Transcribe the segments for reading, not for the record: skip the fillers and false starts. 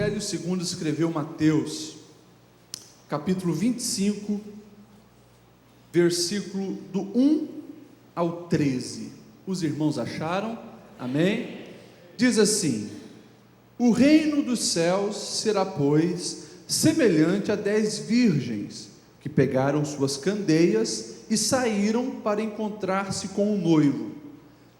Evangelho segundo escreveu Mateus, capítulo 25, versículo do 1 ao 13. Os irmãos acharam? Amém? Diz assim: o reino dos céus será, pois, semelhante a 10 virgens, que pegaram suas candeias e saíram para encontrar-se com o noivo.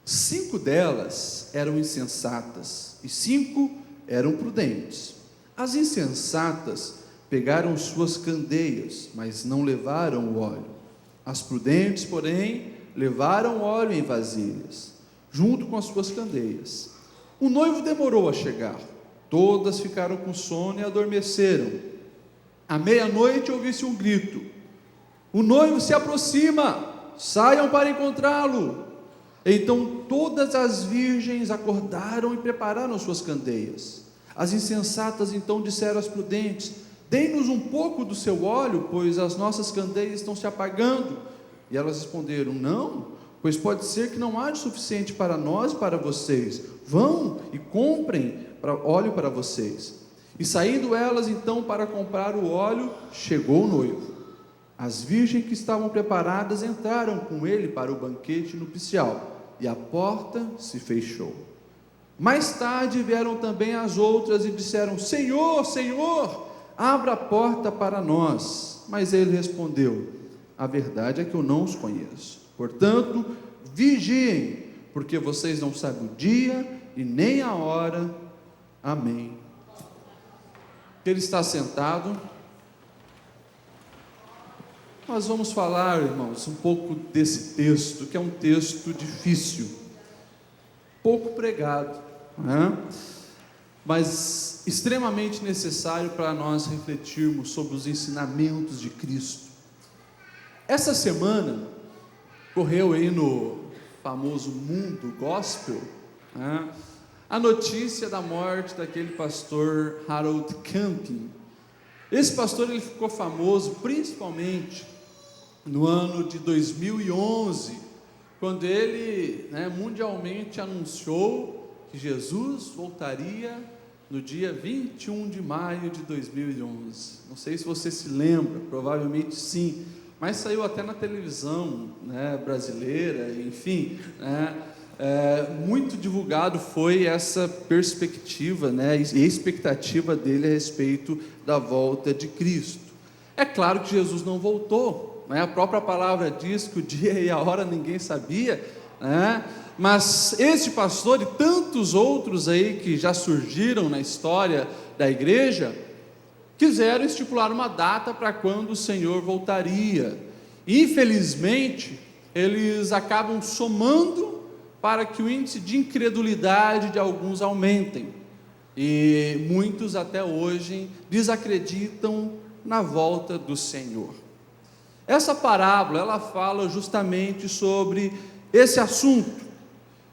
5 delas eram insensatas, e 5 eram prudentes. As insensatas pegaram suas candeias, mas não levaram o óleo. As prudentes, porém, levaram óleo em vasilhas, junto com as suas candeias. O noivo demorou a chegar. Todas ficaram com sono e adormeceram. À meia-noite ouviu-se um grito: o noivo se aproxima, saiam para encontrá-lo. Então todas as virgens acordaram e prepararam suas candeias. As insensatas então disseram às prudentes: dê-nos um pouco do seu óleo, pois as nossas candeias estão se apagando. E elas responderam: não, pois pode ser que não haja suficiente para nós e para vocês. Vão e comprem óleo para vocês. E saindo elas então para comprar o óleo, chegou o noivo. As virgens que estavam preparadas entraram com ele para o banquete nupcial, e a porta se fechou. Mais tarde vieram também as outras e disseram: Senhor, Senhor, abra a porta para nós. Mas ele respondeu: a verdade é que eu não os conheço. Portanto, vigiem, porque vocês não sabem o dia e nem a hora. Amém. Ele está sentado. Nós vamos falar, irmãos, um pouco desse texto, que é um texto difícil, pouco pregado, né? Mas extremamente necessário para nós refletirmos sobre os ensinamentos de Cristo. Essa semana, correu aí no famoso mundo gospel, né, a notícia da morte daquele pastor Harold Camping. Esse pastor ele ficou famoso principalmente no ano de 2011, quando ele, mundialmente anunciou que Jesus voltaria no dia 21 de maio de 2011. Não sei se você se lembra, provavelmente sim, mas saiu até na televisão, brasileira, enfim, muito divulgado foi essa perspectiva, e expectativa dele a respeito da volta de Cristo. É claro que Jesus não voltou, a própria palavra diz que o dia e a hora ninguém sabia, mas esse pastor e tantos outros aí que já surgiram na história da igreja, quiseram estipular uma data para quando o Senhor voltaria. Infelizmente, eles acabam somando para que o índice de incredulidade de alguns aumentem, e muitos até hoje desacreditam na volta do Senhor. Essa parábola, ela fala justamente sobre esse assunto,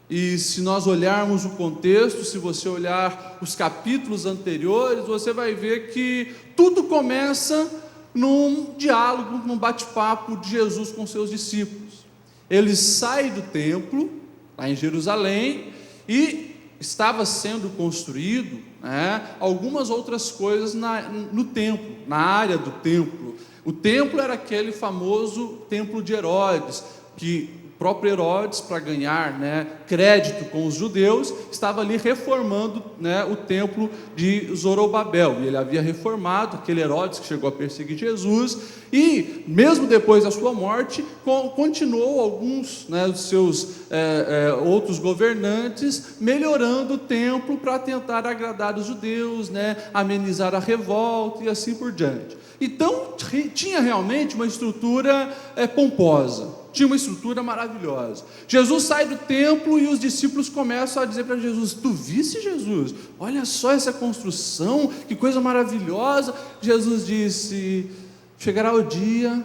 e se nós olharmos o contexto, se você olhar os capítulos anteriores, você vai ver que tudo começa num diálogo, num bate-papo de Jesus com seus discípulos. Ele sai do templo, lá em Jerusalém, e estava sendo construído, algumas outras coisas no templo, na área do templo. O templo era aquele famoso templo de Herodes, que o próprio Herodes, para ganhar crédito com os judeus, estava ali reformando o templo de Zorobabel, e ele havia reformado aquele Herodes que chegou a perseguir Jesus, e mesmo depois da sua morte, continuou alguns dos seus outros governantes, melhorando o templo para tentar agradar os judeus, amenizar a revolta e assim por diante. Então tinha realmente uma estrutura pomposa, tinha uma estrutura maravilhosa. Jesus sai do templo e os discípulos começam a dizer para Jesus: tu viste, Jesus? Olha só essa construção, que coisa maravilhosa. Jesus disse: chegará o dia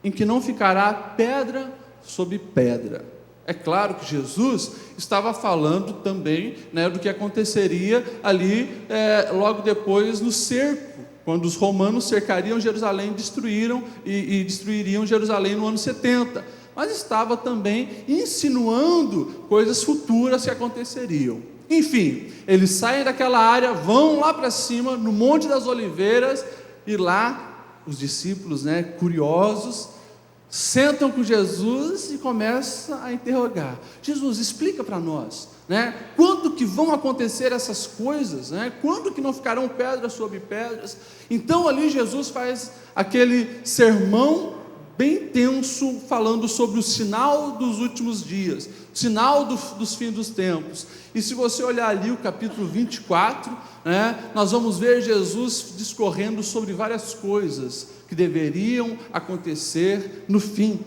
em que não ficará pedra sobre pedra. É claro que Jesus estava falando também do que aconteceria ali logo depois no cerco, quando os romanos cercariam Jerusalém e destruiriam Jerusalém no ano 70, mas estava também insinuando coisas futuras que aconteceriam. Enfim, eles saem daquela área, vão lá para cima, no Monte das Oliveiras, e lá os discípulos, curiosos, sentam com Jesus e começam a interrogar: Jesus, explica para nós, quando que vão acontecer essas coisas, quando que não ficarão pedras sobre pedras? Então ali Jesus faz aquele sermão bem tenso, falando sobre o sinal dos últimos dias, o sinal dos fins dos tempos. E se você olhar ali o capítulo 24, nós vamos ver Jesus discorrendo sobre várias coisas que deveriam acontecer no fim.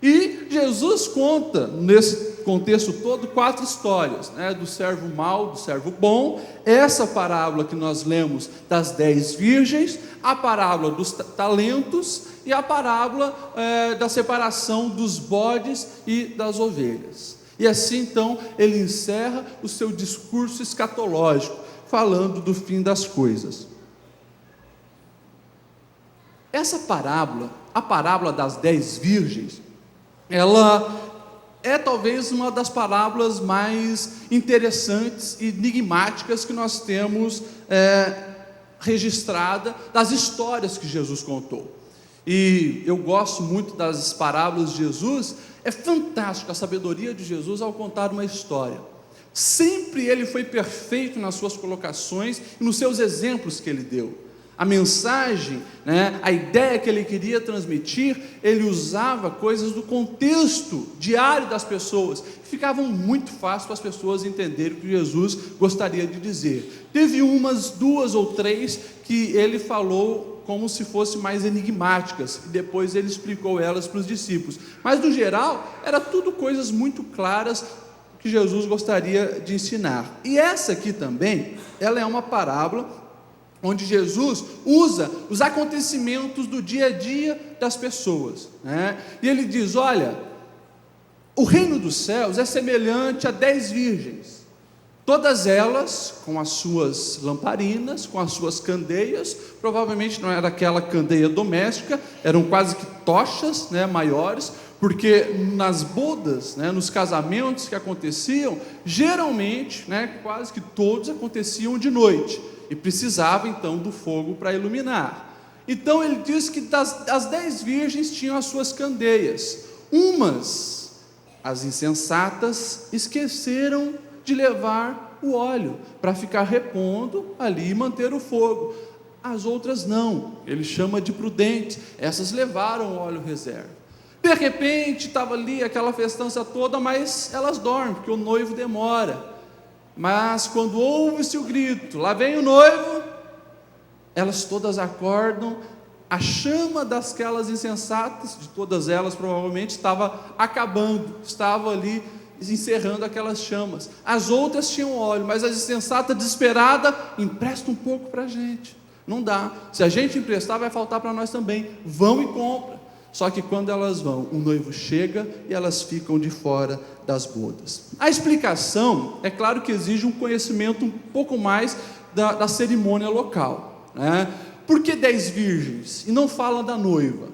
E Jesus conta, nesse contexto todo, 4 histórias, do servo mau, do servo bom, essa parábola que nós lemos das 10 virgens, a parábola dos talentos e a parábola da separação dos bodes e das ovelhas. E assim então ele encerra o seu discurso escatológico, falando do fim das coisas. Essa parábola, a parábola das 10 virgens, ela é talvez uma das parábolas mais interessantes e enigmáticas que nós temos registrada das histórias que Jesus contou. E eu gosto muito das parábolas de Jesus. É fantástico a sabedoria de Jesus ao contar uma história. Sempre ele foi perfeito nas suas colocações e nos seus exemplos que ele deu. A mensagem, a ideia que ele queria transmitir, ele usava coisas do contexto diário das pessoas, que ficavam muito fácil para as pessoas entenderem o que Jesus gostaria de dizer. Teve umas 2 ou 3 que ele falou como se fossem mais enigmáticas, e depois ele explicou elas para os discípulos. Mas no geral, era tudo coisas muito claras que Jesus gostaria de ensinar. E essa aqui também, ela é uma parábola onde Jesus usa os acontecimentos do dia a dia das pessoas, e ele diz: olha, o reino dos céus é semelhante a 10 virgens, todas elas com as suas lamparinas, com as suas candeias. Provavelmente não era aquela candeia doméstica, eram quase que tochas, maiores, porque nas bodas, nos casamentos que aconteciam, geralmente, quase que todos aconteciam de noite, e precisava então do fogo para iluminar. Então ele diz que as 10 virgens tinham as suas candeias. Umas, as insensatas, esqueceram de levar o óleo para ficar repondo ali e manter o fogo. As outras não, ele chama de prudentes, essas levaram o óleo reserva. De repente estava ali aquela festança toda, mas elas dormem, porque o noivo demora. Mas quando ouve-se o grito, lá vem o noivo, elas todas acordam. A chama daquelas insensatas, de todas elas provavelmente, estava acabando, estava ali encerrando aquelas chamas. As outras tinham óleo, mas as insensatas, desesperada, empresta um pouco para a gente. Não dá, se a gente emprestar vai faltar para nós também, vão e compra. Só que quando elas vão, o noivo chega e elas ficam de fora das bodas. A explicação, é claro que exige um conhecimento um pouco mais da cerimônia local, Por que 10 virgens? E não fala da noiva,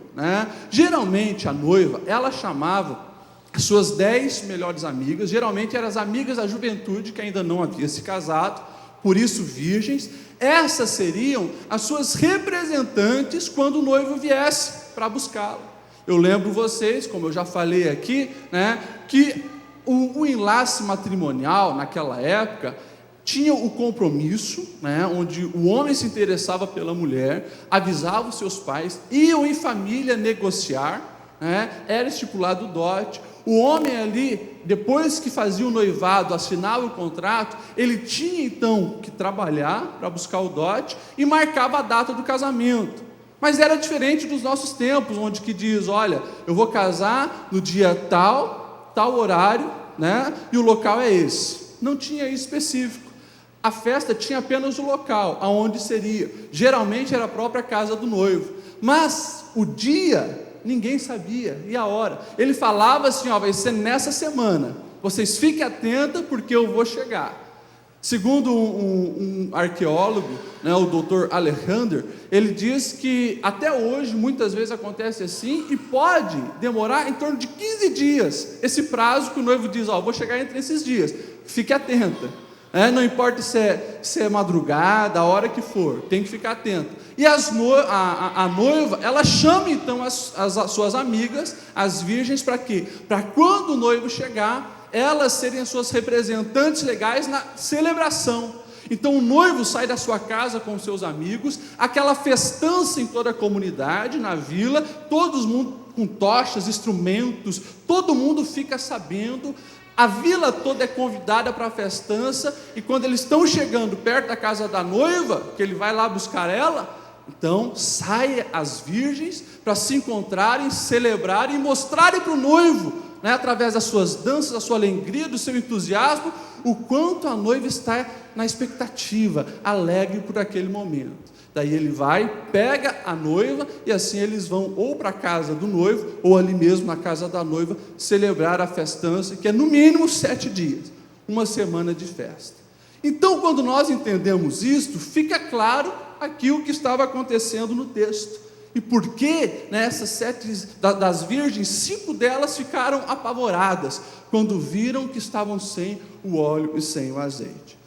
Geralmente a noiva, ela chamava as suas 10 melhores amigas, geralmente eram as amigas da juventude que ainda não havia se casado, por isso virgens. Essas seriam as suas representantes quando o noivo viesse para buscá-lo. Eu lembro vocês, como eu já falei aqui, que o enlace matrimonial naquela época tinha o compromisso, onde o homem se interessava pela mulher, avisava os seus pais, iam em família negociar, era estipulado o dote. O homem ali, depois que fazia o noivado, assinava o contrato, ele tinha então que trabalhar para buscar o dote e marcava a data do casamento. Mas era diferente dos nossos tempos, onde que diz: olha, eu vou casar no dia tal, tal horário, e o local é esse. Não tinha isso específico. A festa tinha apenas o local, aonde seria. Geralmente era a própria casa do noivo. Mas o dia, ninguém sabia, e a hora. Ele falava assim: vai ser nessa semana, vocês fiquem atentos porque eu vou chegar. Segundo um arqueólogo, o Dr. Alexander, ele diz que até hoje muitas vezes acontece assim, e pode demorar em torno de 15 dias, esse prazo que o noivo diz: vou chegar entre esses dias, fique atenta. Não importa se é madrugada, a hora que for, tem que ficar atento. E a noiva, ela chama então as suas amigas, as virgens, para quê? Para quando o noivo chegar, elas serem as suas representantes legais na celebração. Então o noivo sai da sua casa com seus amigos, aquela festança em toda a comunidade, na vila, todo mundo com tochas, instrumentos, todo mundo fica sabendo. A vila toda é convidada para a festança, e quando eles estão chegando perto da casa da noiva, que ele vai lá buscar ela, então saem as virgens para se encontrarem, celebrarem e mostrarem para o noivo, através das suas danças, da sua alegria, do seu entusiasmo, o quanto a noiva está na expectativa, alegre por aquele momento. Daí ele vai, pega a noiva, e assim eles vão ou para a casa do noivo, ou ali mesmo na casa da noiva, celebrar a festança, que é no mínimo 7 dias, uma semana de festa. Então, quando nós entendemos isto, fica claro aqui o que estava acontecendo no texto. E por que essas 7 das virgens, 5 delas ficaram apavoradas, quando viram que estavam sem o óleo e sem o azeite.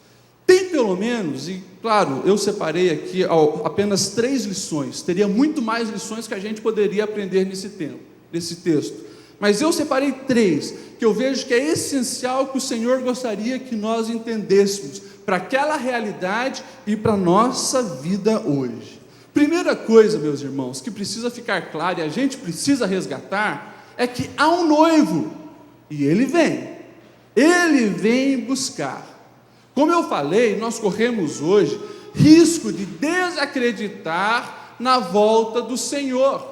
Tem pelo menos, e claro, eu separei aqui apenas 3 lições, teria muito mais lições que a gente poderia aprender nesse texto, mas eu separei 3, que eu vejo que é essencial, que o Senhor gostaria que nós entendêssemos, para aquela realidade e para a nossa vida hoje. Primeira coisa, meus irmãos, que precisa ficar claro, e a gente precisa resgatar, é que há um noivo, e ele vem buscar. Como eu falei, nós corremos hoje risco de desacreditar na volta do Senhor.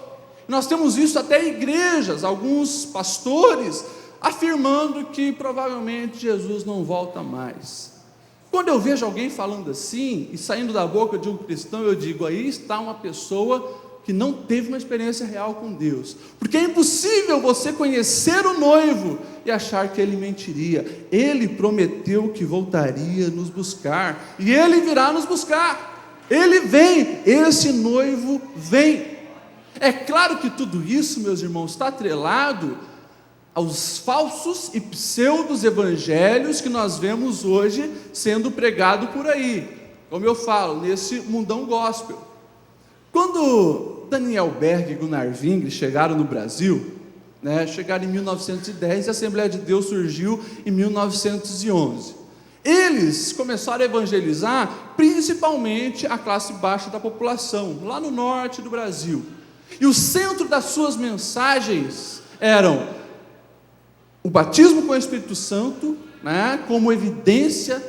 Nós temos visto até igrejas, alguns pastores, afirmando que provavelmente Jesus não volta mais. Quando eu vejo alguém falando assim, e saindo da boca de um cristão, eu digo, aí está uma pessoa que não teve uma experiência real com Deus, porque é impossível você conhecer o noivo e achar que ele mentiria. Ele prometeu que voltaria nos buscar, e ele virá nos buscar. Ele vem, esse noivo vem. É claro que tudo isso, meus irmãos, está atrelado aos falsos e pseudos evangelhos que nós vemos hoje sendo pregado por aí, como eu falo, nesse mundão gospel. Quando Daniel Berg e Gunnar Wingre chegaram no Brasil, chegaram em 1910, e a Assembleia de Deus surgiu em 1911. Eles começaram a evangelizar principalmente a classe baixa da população, lá no norte do Brasil. E o centro das suas mensagens eram o batismo com o Espírito Santo, como evidência,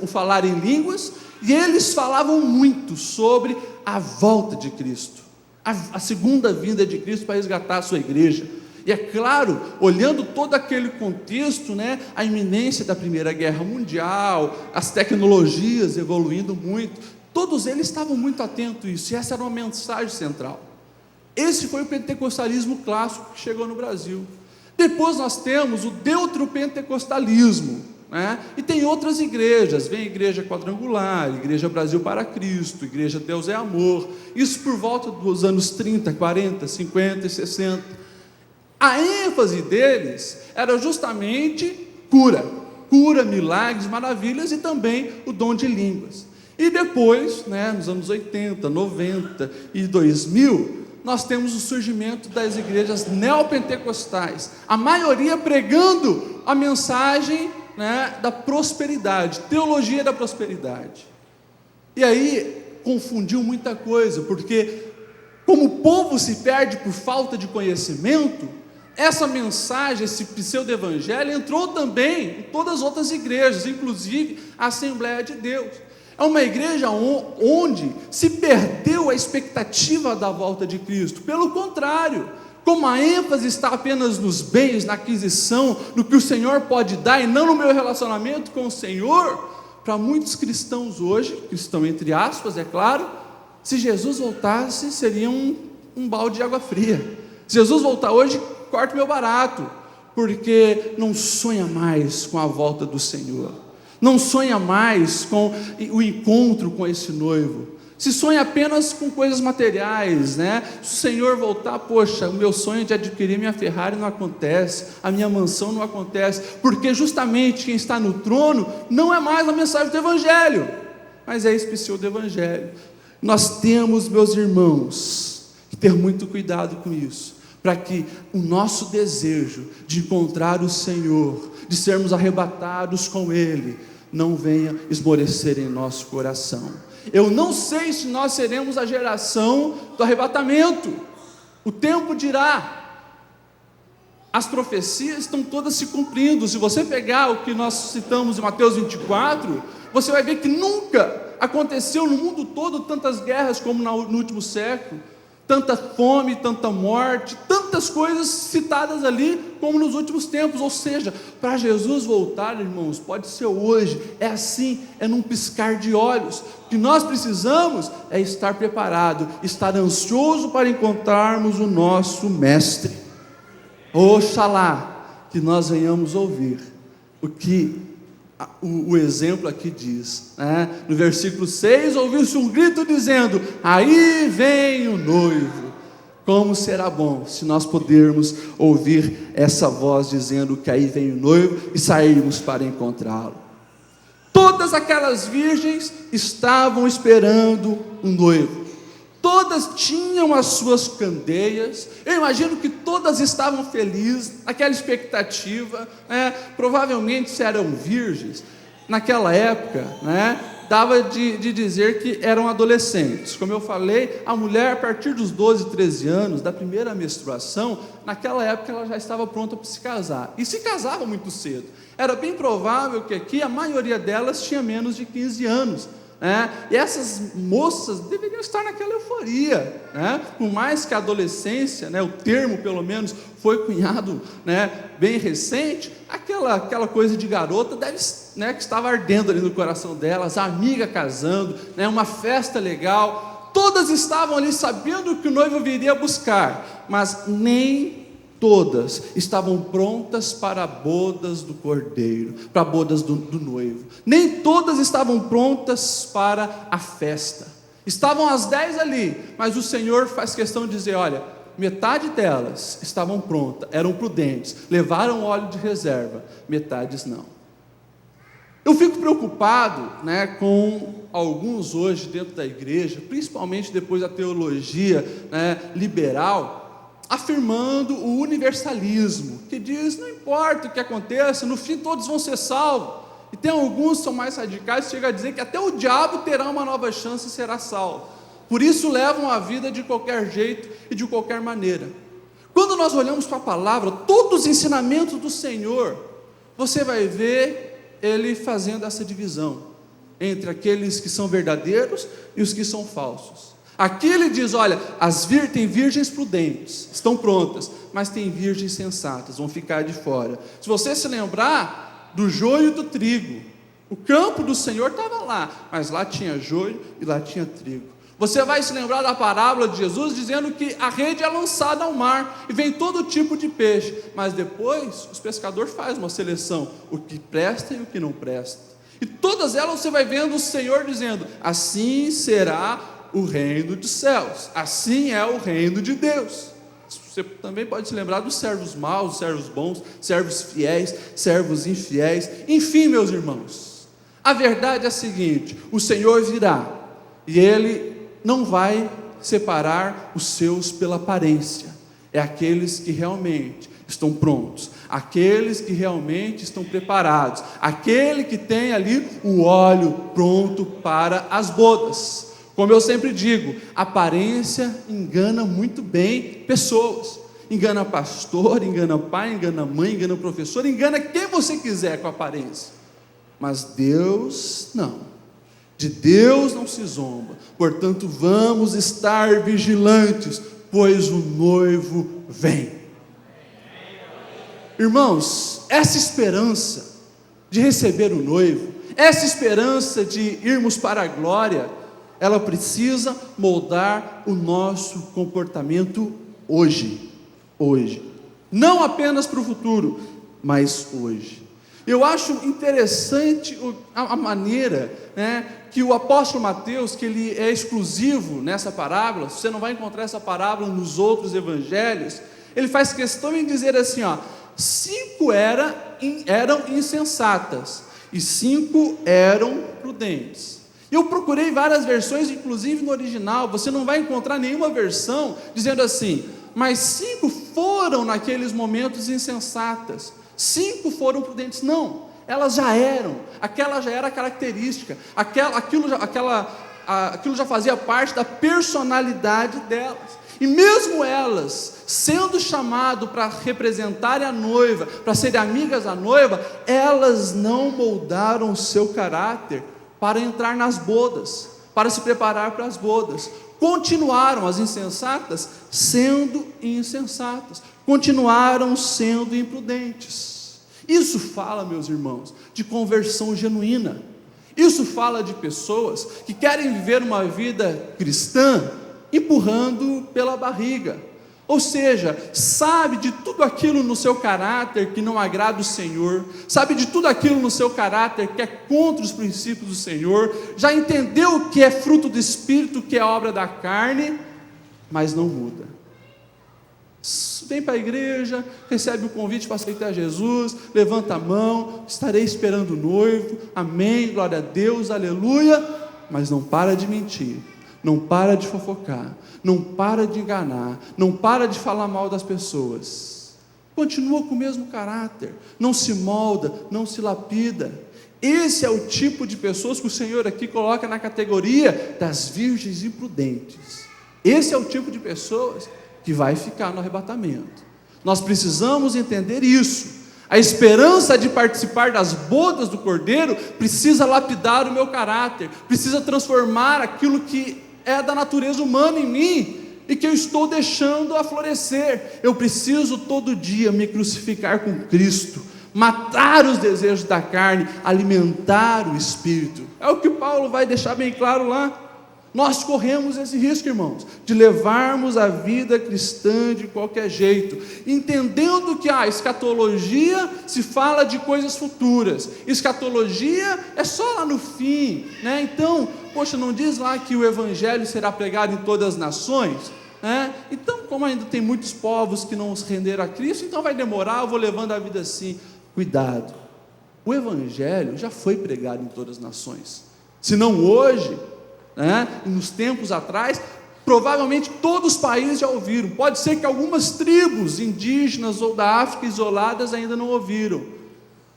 o falar em línguas, e eles falavam muito sobre a volta de Cristo, a segunda vinda de Cristo para resgatar a sua igreja. E é claro, olhando todo aquele contexto, a iminência da Primeira Guerra Mundial, as tecnologias evoluindo muito, todos eles estavam muito atentos a isso, e essa era uma mensagem central. Esse foi o pentecostalismo clássico que chegou no Brasil. Depois nós temos o deuteropentecostalismo, e tem outras igrejas, vem a Igreja Quadrangular, Igreja Brasil para Cristo, Igreja Deus é Amor, isso por volta dos anos 30, 40, 50 e 60. A ênfase deles era justamente cura, milagres, maravilhas, e também o dom de línguas. E depois, nos anos 80, 90 e 2000, nós temos o surgimento das igrejas neopentecostais, a maioria pregando a mensagem da prosperidade, teologia da prosperidade. E aí confundiu muita coisa, porque como o povo se perde por falta de conhecimento, essa mensagem, esse pseudo-evangelho entrou também em todas as outras igrejas, inclusive a Assembleia de Deus. É uma igreja onde se perdeu a expectativa da volta de Cristo. Pelo contrário, como a ênfase está apenas nos bens, na aquisição, no que o Senhor pode dar, e não no meu relacionamento com o Senhor, para muitos cristãos hoje, cristão entre aspas, é claro, se Jesus voltasse, seria um balde de água fria. Se Jesus voltar hoje, corta meu barato, porque não sonha mais com a volta do Senhor, não sonha mais com o encontro com esse noivo. se sonha apenas com coisas materiais, né? Se o Senhor voltar, poxa, o meu sonho de adquirir minha Ferrari não acontece, a minha mansão não acontece, porque justamente quem está no trono não é mais a mensagem do Evangelho, mas é esse pseudo Evangelho. Nós temos, meus irmãos, que ter muito cuidado com isso, para que o nosso desejo de encontrar o Senhor, de sermos arrebatados com Ele, não venha esmorecer em nosso coração. Eu não sei se nós seremos a geração do arrebatamento, o tempo dirá. As profecias estão todas se cumprindo. Se você pegar o que nós citamos em Mateus 24, você vai ver que nunca aconteceu no mundo todo tantas guerras como no último século, tanta fome, tanta morte, tantas coisas citadas ali como nos últimos tempos. Ou seja, para Jesus voltar, irmãos, pode ser hoje, é assim, é num piscar de olhos. O que nós precisamos é estar preparado, estar ansioso para encontrarmos o nosso Mestre. Oxalá que nós venhamos ouvir o que o exemplo aqui diz, né? No versículo 6, ouviu-se um grito dizendo: aí vem o noivo. Como será bom se nós pudermos ouvir essa voz dizendo que aí vem o noivo e sairmos para encontrá-lo. Todas aquelas virgens estavam esperando um noivo, todas tinham as suas candeias. Eu imagino que todas estavam felizes, aquela expectativa, né? Provavelmente, se eram virgens, naquela época, né, dava de dizer que eram adolescentes. Como eu falei, a mulher, a partir dos 12, 13 anos, da primeira menstruação, naquela época ela já estava pronta para se casar, e se casava muito cedo. Era bem provável que aqui a maioria delas tinha menos de 15 anos, e essas moças deveriam estar naquela euforia, por mais que a adolescência, o termo pelo menos foi cunhado, bem recente, aquela coisa de garota deve, que estava ardendo ali no coração delas, a amiga casando, uma festa legal, todas estavam ali sabendo que o noivo viria buscar, mas nem todas estavam prontas para bodas do cordeiro, para bodas do noivo. Nem todas estavam prontas para a festa. Estavam as 10 ali, mas o Senhor faz questão de dizer: olha, metade delas estavam prontas, eram prudentes, levaram óleo de reserva, metades não. Eu fico preocupado, com alguns hoje dentro da igreja, principalmente depois da teologia, liberal, afirmando o universalismo, que diz: não importa o que aconteça, no fim todos vão ser salvos. E tem alguns que são mais radicais, chega a dizer que até o diabo terá uma nova chance e será salvo. Por isso levam a vida de qualquer jeito e de qualquer maneira. Quando nós olhamos para a palavra, todos os ensinamentos do Senhor, você vai ver Ele fazendo essa divisão entre aqueles que são verdadeiros e os que são falsos. Aqui ele diz: olha, tem virgens prudentes, estão prontas, mas tem virgens sensatas, vão ficar de fora. Se você se lembrar do joio e do trigo, o campo do Senhor estava lá, mas lá tinha joio e lá tinha trigo. Você vai se lembrar da parábola de Jesus dizendo que a rede é lançada ao mar e vem todo tipo de peixe, mas depois os pescadores fazem uma seleção, o que presta e o que não presta. E todas elas você vai vendo o Senhor dizendo: assim será o reino dos céus, assim é o reino de Deus. Você também pode se lembrar dos servos maus, servos bons, servos fiéis, servos infiéis. Enfim, meus irmãos, a verdade é a seguinte: o Senhor virá e Ele não vai separar os seus pela aparência. É aqueles que realmente estão prontos, aqueles que realmente estão preparados, aquele que tem ali o óleo pronto para as bodas. Como eu sempre digo, aparência engana muito bem pessoas, engana pastor, engana pai, engana mãe, engana professor, engana quem você quiser com aparência, mas Deus não, de Deus não se zomba. Portanto, vamos estar vigilantes, pois o noivo vem. Irmãos, essa esperança de receber o noivo, essa esperança de irmos para a glória, ela precisa moldar o nosso comportamento hoje, não apenas para o futuro, mas hoje. Eu acho interessante a maneira, né, que o apóstolo Mateus, que ele é exclusivo nessa parábola, você não vai encontrar essa parábola nos outros evangelhos, ele faz questão em dizer assim, 5 eram insensatas e 5 eram prudentes. Eu procurei várias versões, inclusive no original, você não vai encontrar nenhuma versão dizendo assim, mas 5 foram naqueles momentos insensatas, 5 foram prudentes. Não, elas já eram, aquela já era a característica, aquilo já fazia parte da personalidade delas. E mesmo elas, sendo chamado para representarem a noiva, para serem amigas da noiva, elas não moldaram o seu caráter para entrar nas bodas, para se preparar para as bodas. Continuaram as insensatas sendo insensatas, continuaram sendo imprudentes. Isso fala, meus irmãos, de conversão genuína. Isso fala de pessoas que querem viver uma vida cristã empurrando pela barriga, ou seja, sabe de tudo aquilo no seu caráter que não agrada o Senhor, sabe de tudo aquilo no seu caráter que é contra os princípios do Senhor, já entendeu o que é fruto do Espírito, o que é obra da carne, mas não muda. Vem para a igreja, recebe o convite para aceitar Jesus, levanta a mão, estarei esperando o noivo, amém, glória a Deus, aleluia, mas não para de mentir, não para de fofocar, não para de enganar, não para de falar mal das pessoas, continua com o mesmo caráter, não se molda, não se lapida. Esse é o tipo de pessoas que o Senhor aqui coloca na categoria das virgens imprudentes. Esse é o tipo de pessoas que vai ficar no arrebatamento. Nós precisamos entender isso. A esperança de participar das bodas do Cordeiro precisa lapidar o meu caráter, precisa transformar aquilo que é da natureza humana em mim e que eu estou deixando a florescer. Eu preciso todo dia me crucificar com Cristo, matar os desejos da carne, alimentar o Espírito. É o que Paulo vai deixar bem claro lá. Nós corremos esse risco, irmãos, de levarmos a vida cristã de qualquer jeito, entendendo que a escatologia se fala de coisas futuras, escatologia é só lá no fim, né? Então, poxa, não diz lá que o evangelho será pregado em todas as nações, né? Então, como ainda tem muitos povos que não se renderam a Cristo, então vai demorar, eu vou levando a vida assim. Cuidado, o evangelho já foi pregado em todas as nações, se não hoje, nos tempos atrás, provavelmente todos os países já ouviram. Pode ser que algumas tribos indígenas ou da África isoladas ainda não ouviram,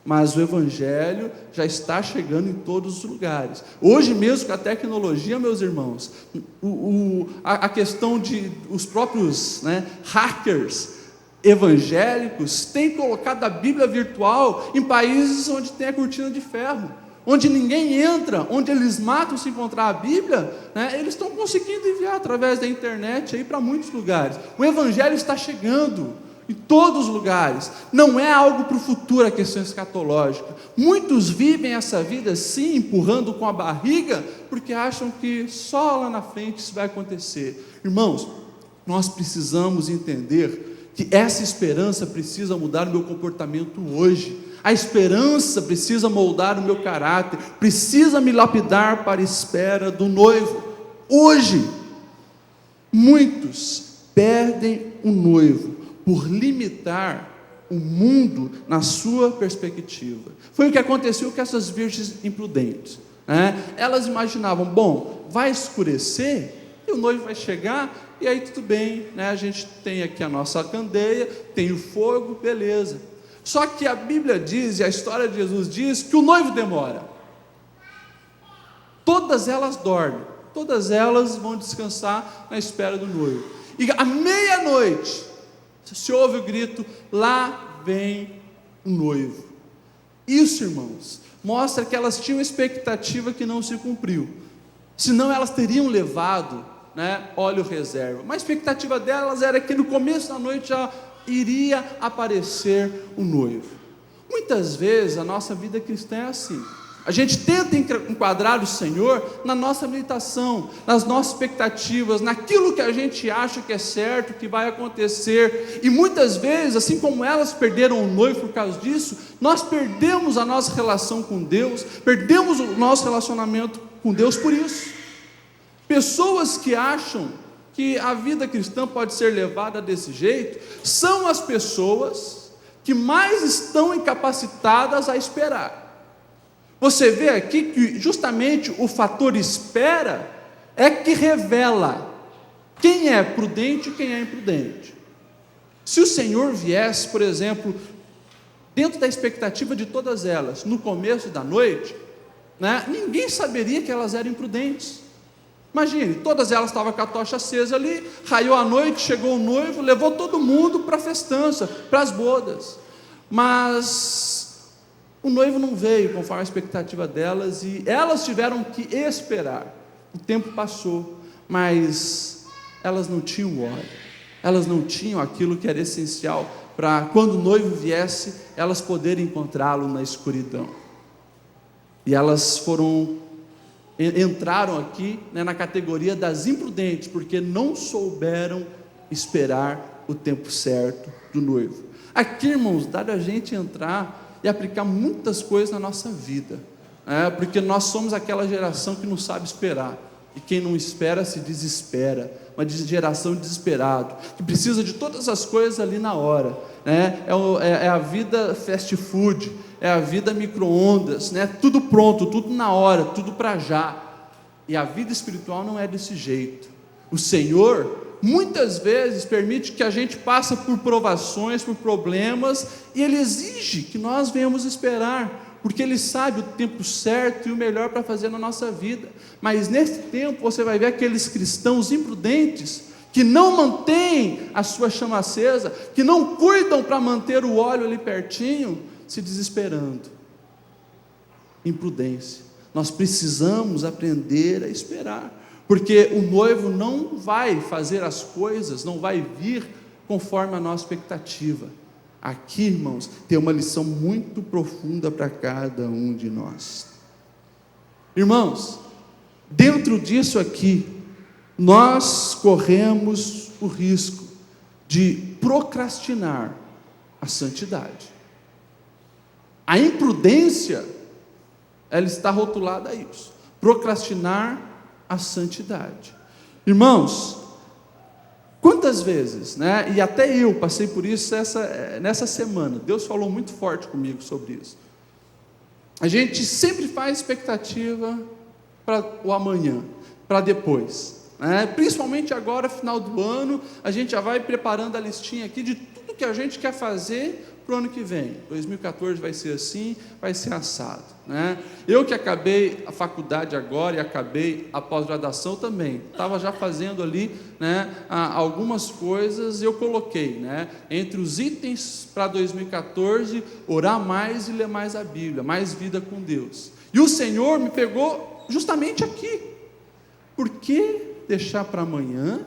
mas o evangelho já está chegando em todos os lugares. Hoje mesmo, com a tecnologia, meus irmãos, a questão de os próprios hackers evangélicos têm colocado a Bíblia virtual em países onde tem a cortina de ferro, onde ninguém entra, onde eles matam se encontrar a Bíblia, eles estão conseguindo enviar através da internet aí para muitos lugares. O evangelho está chegando em todos os lugares. Não é algo para o futuro a questão escatológica. Muitos vivem essa vida sim, empurrando com a barriga, porque acham que só lá na frente isso vai acontecer. Irmãos, nós precisamos entender que essa esperança precisa mudar o meu comportamento hoje. A esperança precisa moldar o meu caráter, precisa me lapidar para a espera do noivo. Hoje, muitos perdem o noivo por limitar o mundo na sua perspectiva. Foi o que aconteceu com essas virgens imprudentes, Elas imaginavam, bom, vai escurecer e o noivo vai chegar, e aí tudo bem, a gente tem aqui a nossa candeia, tem o fogo, beleza. Só que a Bíblia diz, e a história de Jesus diz, que o noivo demora. Todas elas dormem, todas elas vão descansar na espera do noivo. E à meia-noite, se ouve o grito, lá vem o noivo. Isso, irmãos, mostra que elas tinham expectativa que não se cumpriu. Senão elas teriam levado óleo reserva. Mas a expectativa delas era que no começo da noite já iria aparecer o noivo. Muitas vezes a nossa vida cristã é assim. A gente tenta enquadrar o Senhor na nossa meditação, nas nossas expectativas, naquilo que a gente acha que é certo, que vai acontecer. E muitas vezes, assim como elas perderam o noivo por causa disso, nós perdemos a nossa relação com Deus, perdemos o nosso relacionamento com Deus por isso. Pessoas que acham que a vida cristã pode ser levada desse jeito, são as pessoas que mais estão incapacitadas a esperar. Você vê aqui que justamente o fator espera é que revela quem é prudente e quem é imprudente. Se o Senhor viesse, por exemplo, dentro da expectativa de todas elas, no começo da noite, ninguém saberia que elas eram imprudentes. Imagine, todas elas estavam com a tocha acesa ali, raiou a noite, chegou o noivo, levou todo mundo para a festança, para as bodas. Mas o noivo não veio conforme a expectativa delas e elas tiveram que esperar. O tempo passou, mas elas não tinham óleo, elas não tinham aquilo que era essencial para quando o noivo viesse, elas poderem encontrá-lo na escuridão. E elas entraram aqui na categoria das imprudentes, porque não souberam esperar o tempo certo do noivo. Aqui, irmãos, dá a gente entrar e aplicar muitas coisas na nossa vida, porque nós somos aquela geração que não sabe esperar, e quem não espera se desespera, uma geração desesperada, que precisa de todas as coisas ali na hora, é a vida fast food, é a vida micro-ondas, tudo pronto, tudo na hora, tudo para já. E a vida espiritual não é desse jeito. O Senhor muitas vezes permite que a gente passe por provações, por problemas, e Ele exige que nós venhamos esperar, porque Ele sabe o tempo certo e o melhor para fazer na nossa vida. Mas nesse tempo você vai ver aqueles cristãos imprudentes, que não mantêm a sua chama acesa, que não cuidam para manter o óleo ali pertinho, se desesperando. Imprudência. Nós precisamos aprender a esperar, porque o noivo não vai fazer as coisas, não vai vir conforme a nossa expectativa. Aqui, irmãos, tem uma lição muito profunda para cada um de nós. Irmãos, dentro disso aqui, nós corremos o risco de procrastinar a santidade. A imprudência, ela está rotulada a isso, procrastinar a santidade. Irmãos, quantas vezes, e até eu passei por isso nessa semana, Deus falou muito forte comigo sobre isso. A gente sempre faz expectativa para o amanhã, para depois, principalmente agora, final do ano, a gente já vai preparando a listinha aqui de tudo que a gente quer fazer para o ano que vem. 2014 vai ser assim, vai ser assado, Eu que acabei a faculdade agora e acabei a pós-graduação também, estava já fazendo ali, algumas coisas eu coloquei, entre os itens para 2014, orar mais e ler mais a Bíblia, mais vida com Deus. E o Senhor me pegou justamente aqui. Por que deixar para amanhã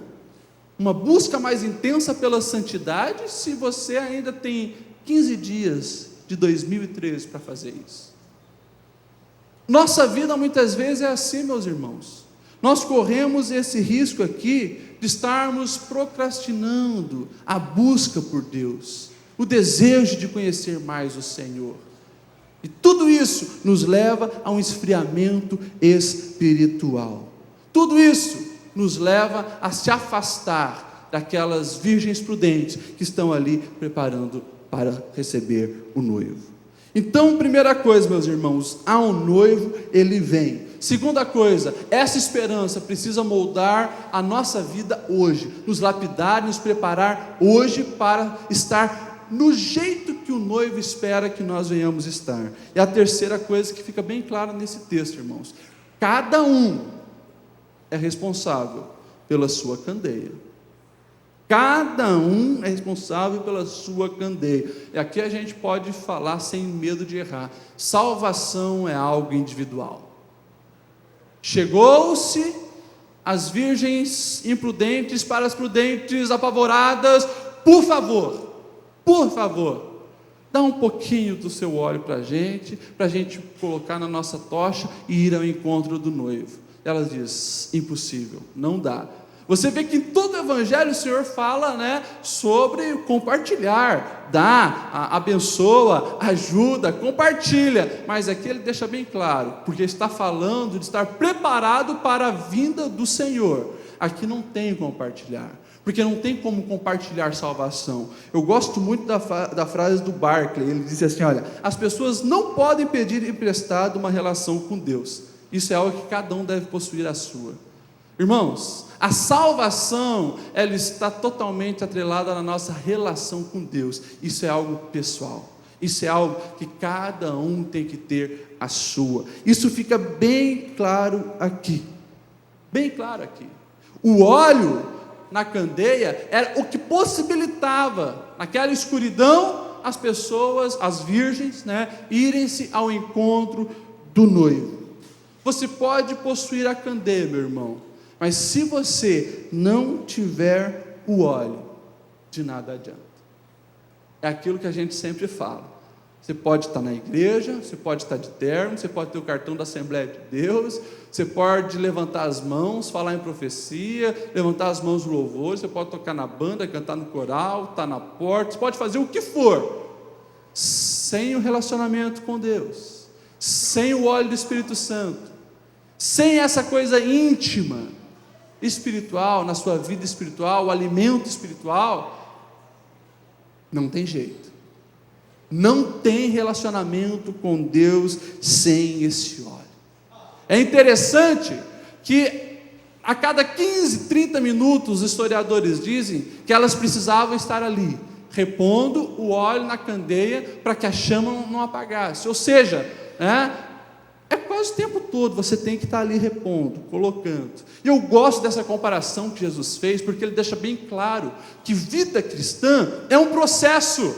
uma busca mais intensa pela santidade, se você ainda tem 15 dias de 2013 para fazer isso? Nossa vida muitas vezes é assim, meus irmãos. Nós corremos esse risco aqui de estarmos procrastinando a busca por Deus, o desejo de conhecer mais o Senhor. E tudo isso nos leva a um esfriamento espiritual. Tudo isso nos leva a se afastar daquelas virgens prudentes que estão ali preparando para receber o noivo. Então, primeira coisa, meus irmãos, há um noivo, ele vem. Segunda coisa, essa esperança precisa moldar a nossa vida hoje, nos lapidar, nos preparar hoje para estar no jeito que o noivo espera que nós venhamos estar. E a terceira coisa que fica bem clara nesse texto, irmãos: cada um é responsável pela sua candeia. Cada um é responsável pela sua candeia. E aqui a gente pode falar sem medo de errar. Salvação é algo individual. Chegou-se as virgens imprudentes para as prudentes apavoradas. Por favor, Dá um pouquinho do seu óleo para a gente colocar na nossa tocha e ir ao encontro do noivo. Ela diz: impossível, não dá. Você vê que em todo o evangelho o Senhor fala, sobre compartilhar, dá, abençoa, ajuda, compartilha, mas aqui ele deixa bem claro, porque está falando de estar preparado para a vinda do Senhor. Aqui não tem compartilhar, porque não tem como compartilhar salvação. Eu gosto muito da frase do Barclay. Ele diz assim: olha, as pessoas não podem pedir emprestado uma relação com Deus. Isso é algo que cada um deve possuir a sua. Irmãos, a salvação, ela está totalmente atrelada na nossa relação com Deus. Isso é algo pessoal, isso é algo que cada um tem que ter a sua. Isso fica bem claro aqui, bem claro aqui. O óleo na candeia era o que possibilitava, naquela escuridão, as pessoas, as virgens, irem-se ao encontro do noivo. Você pode possuir a candeia, meu irmão, mas se você não tiver o óleo, de nada adianta. É aquilo que a gente sempre fala. Você pode estar na igreja, você pode estar de terno, você pode ter o cartão da Assembleia de Deus, você pode levantar as mãos, falar em profecia, levantar as mãos no louvor, você pode tocar na banda, cantar no coral, estar na porta, você pode fazer o que for, sem o relacionamento com Deus, sem o óleo do Espírito Santo, sem essa coisa íntima, espiritual, na sua vida espiritual, o alimento espiritual, não tem jeito. Não tem relacionamento com Deus sem esse óleo. É interessante que a cada 15, 30 minutos, os historiadores dizem que elas precisavam estar ali, repondo o óleo na candeia para que a chama não apagasse. Ou seja, é quase o tempo todo você tem que estar ali repondo, colocando. E eu gosto dessa comparação que Jesus fez, porque ele deixa bem claro que vida cristã é um processo.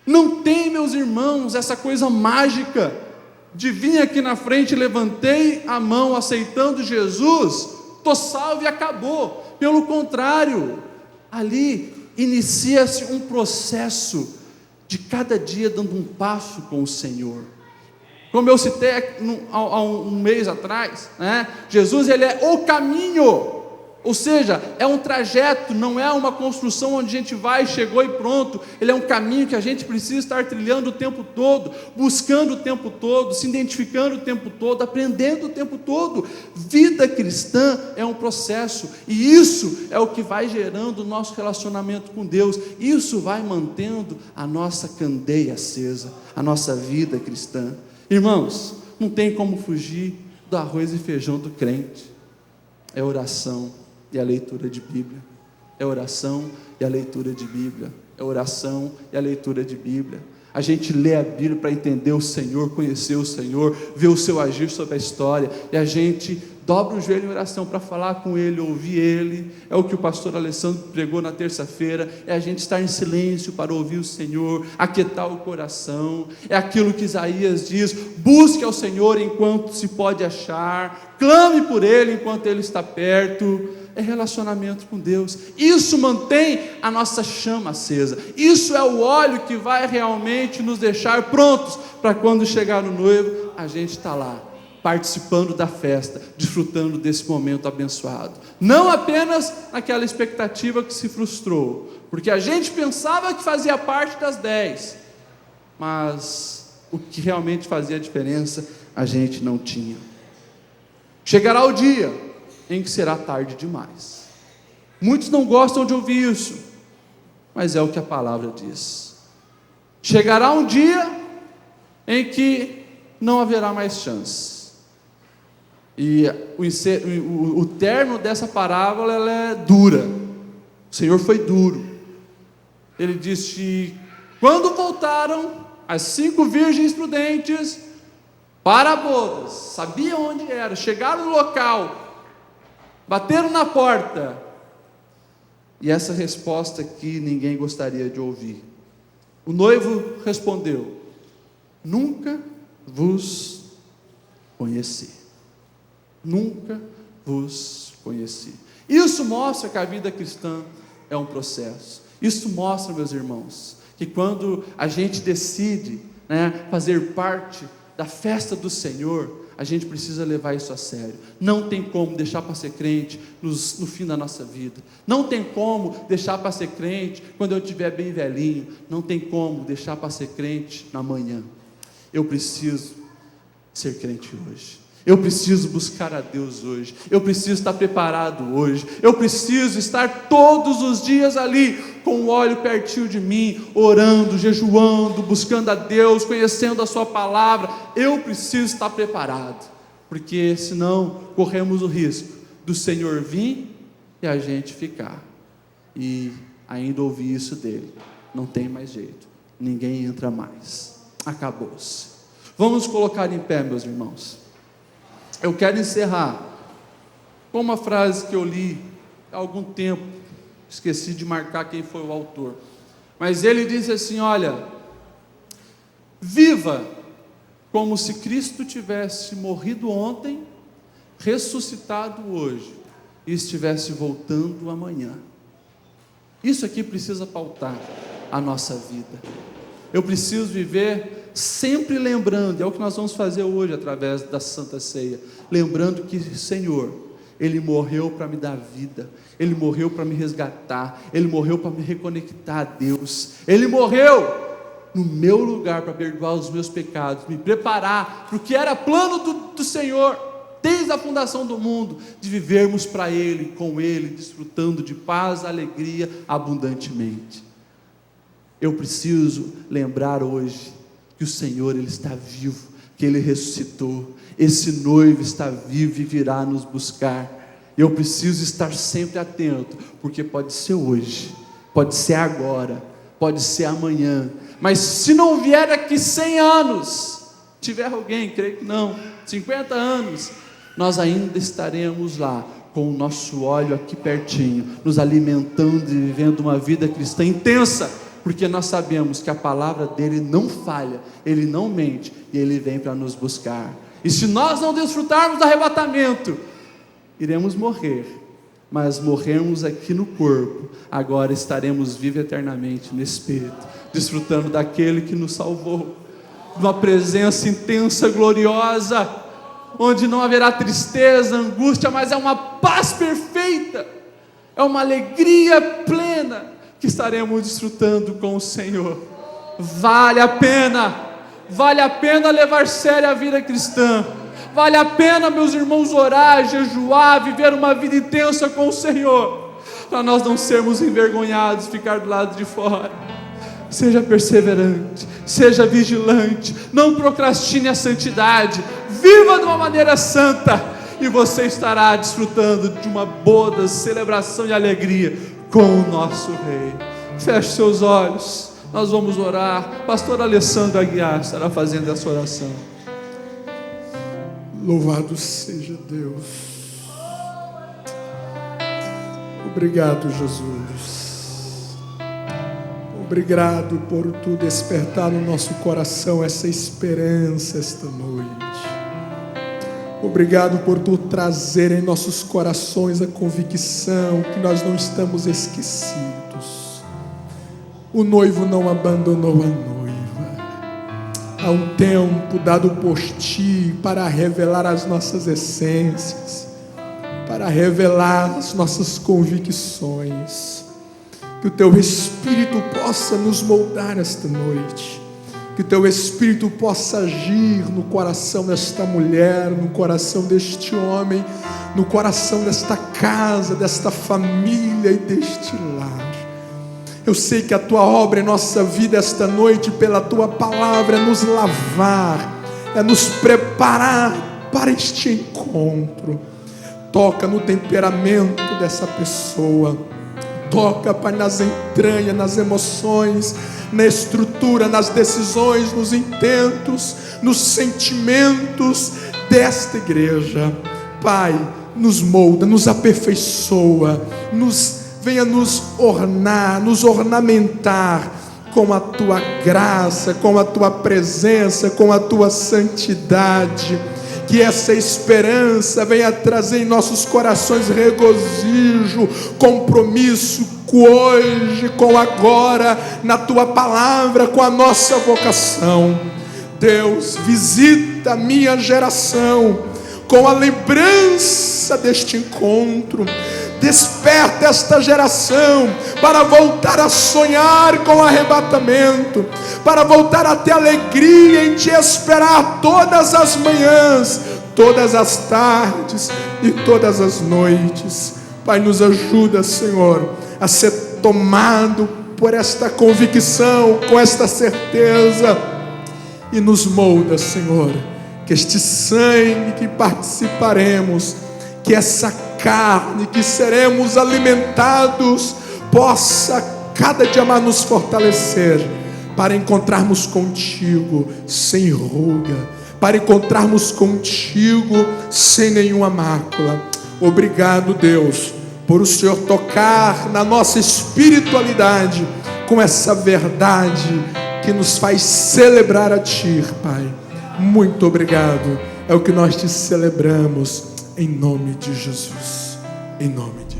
Não tem, meus irmãos, essa coisa mágica de vir aqui na frente, levantei a mão aceitando Jesus, estou salvo e acabou. Pelo contrário, ali inicia-se um processo de cada dia dando um passo com o Senhor. Como eu citei há um mês atrás, Jesus, ele é o caminho. Ou seja, é um trajeto, não é uma construção onde a gente vai, chegou e pronto. Ele é um caminho que a gente precisa estar trilhando o tempo todo, buscando o tempo todo, se identificando o tempo todo, aprendendo o tempo todo. Vida cristã é um processo, e isso é o que vai gerando o nosso relacionamento com Deus. Isso vai mantendo a nossa candeia acesa, a nossa vida cristã. Irmãos, não tem como fugir do arroz e feijão do crente. É oração e a leitura de Bíblia. É oração e a leitura de Bíblia. É oração e a leitura de Bíblia. A gente lê a Bíblia para entender o Senhor, conhecer o Senhor, ver o seu agir sobre a história, e a gente dobra o joelho em oração para falar com Ele, ouvir Ele. É o que o pastor Alessandro pregou na terça-feira, é a gente estar em silêncio para ouvir o Senhor, aquietar o coração. É aquilo que Isaías diz: busque ao Senhor enquanto se pode achar, clame por Ele enquanto Ele está perto. É relacionamento com Deus. Isso mantém a nossa chama acesa. Isso é o óleo que vai realmente nos deixar prontos para quando chegar o noivo, a gente está lá, participando da festa, desfrutando desse momento abençoado. Não apenas naquela expectativa que se frustrou, porque a gente pensava que fazia parte das 10, mas o que realmente fazia a diferença, a gente não tinha. Chegará o dia em que será tarde demais. Muitos não gostam de ouvir isso, mas é o que a palavra diz. Chegará um dia em que não haverá mais chance. E o término dessa parábola, ela é dura. O Senhor foi duro. Ele disse: quando voltaram as 5 virgens prudentes para bodas, sabiam onde era, chegaram no local, bateram na porta, e essa resposta que ninguém gostaria de ouvir. O noivo respondeu: nunca vos conheci. Nunca vos conheci. Isso mostra que a vida cristã é um processo. Isso mostra, meus irmãos, que quando a gente decide, fazer parte da festa do Senhor, a gente precisa levar isso a sério. Não tem como deixar para ser crente no fim da nossa vida. Não tem como deixar para ser crente quando eu estiver bem velhinho. Não tem como deixar para ser crente na manhã. Eu preciso ser crente hoje. Eu preciso buscar a Deus hoje. Eu preciso estar preparado hoje. Eu preciso estar todos os dias ali, com o óleo pertinho de mim, orando, jejuando, buscando a Deus, conhecendo a sua palavra. Eu preciso estar preparado, porque senão corremos o risco do Senhor vir e a gente ficar, e ainda ouvir isso dele. Não tem mais jeito, ninguém entra mais, acabou-se. Vamos colocar em pé, meus irmãos. Eu quero encerrar com uma frase que eu li há algum tempo, esqueci de marcar quem foi o autor, mas ele disse assim: olha, viva como se Cristo tivesse morrido ontem, ressuscitado hoje e estivesse voltando amanhã. Isso aqui precisa pautar a nossa vida. Eu preciso viver sempre lembrando, é o que nós vamos fazer hoje através da Santa Ceia, lembrando que o Senhor, Ele morreu para me dar vida, Ele morreu para me resgatar, Ele morreu para me reconectar a Deus, Ele morreu no meu lugar para perdoar os meus pecados, me preparar para o que era plano do Senhor, desde a fundação do mundo, de vivermos para Ele, com Ele, desfrutando de paz, alegria, abundantemente. Eu preciso lembrar hoje que o Senhor, Ele está vivo, que Ele ressuscitou, esse noivo está vivo e virá nos buscar. Eu preciso estar sempre atento, porque pode ser hoje, pode ser agora, pode ser amanhã, mas se não vier daqui 100 anos, tiver alguém, creio que não, 50 anos, nós ainda estaremos lá, com o nosso óleo aqui pertinho, nos alimentando e vivendo uma vida cristã intensa, porque nós sabemos que a palavra dele não falha, ele não mente, e ele vem para nos buscar. E se nós não desfrutarmos do arrebatamento, iremos morrer, mas morremos aqui no corpo, agora estaremos vivos eternamente no Espírito, desfrutando daquele que nos salvou, de uma presença intensa, gloriosa, onde não haverá tristeza, angústia, mas é uma paz perfeita, é uma alegria plena, que estaremos desfrutando com o Senhor. Vale a pena levar sério a vida cristã, vale a pena, meus irmãos, orar, jejuar, viver uma vida intensa com o Senhor, para nós não sermos envergonhados, ficar do lado de fora. Seja perseverante, seja vigilante, não procrastine a santidade, viva de uma maneira santa, e você estará desfrutando de uma boa celebração e alegria com o nosso Rei. Feche seus olhos, nós vamos orar. Pastor Alessandro Aguiar estará fazendo essa oração. Louvado seja Deus. Obrigado, Jesus. Obrigado por tu despertar no nosso coração essa esperança esta noite. Obrigado por tu trazer em nossos corações a convicção que nós não estamos esquecidos. O noivo não abandonou a noiva. Há um tempo dado por ti para revelar as nossas essências, para revelar as nossas convicções. Que o teu Espírito possa nos moldar esta noite. Que o teu Espírito possa agir no coração desta mulher, no coração deste homem, no coração desta casa, desta família e deste lar. Eu sei que a tua obra em nossa vida esta noite, pela tua palavra, é nos lavar, é nos preparar para este encontro. Toca no temperamento dessa pessoa, toca, Pai, nas entranhas, nas emoções, na estrutura, nas decisões, nos intentos, nos sentimentos desta igreja. Pai, nos molda, nos aperfeiçoa, venha nos ornar, nos ornamentar com a tua graça, com a tua presença, com a tua santidade. que essa esperança venha trazer em nossos corações regozijo, compromisso com hoje, com agora, na tua palavra, com a nossa vocação. Deus, visita a minha geração com a lembrança deste encontro. Desperta esta geração para voltar a sonhar com arrebatamento, para voltar a ter alegria em te esperar todas as manhãs, todas as tardes e todas as noites. Pai, nos ajuda, Senhor, a ser tomado por esta convicção, com esta certeza, e nos molda, Senhor, que este sangue que participaremos, que essa carne que seremos alimentados, possa cada dia mais nos fortalecer, para encontrarmos contigo sem ruga, para encontrarmos contigo sem nenhuma mácula. Obrigado, Deus, por o Senhor tocar na nossa espiritualidade com essa verdade que nos faz celebrar a Ti, Pai. Muito obrigado, é o que nós te celebramos, em nome de Jesus, em nome de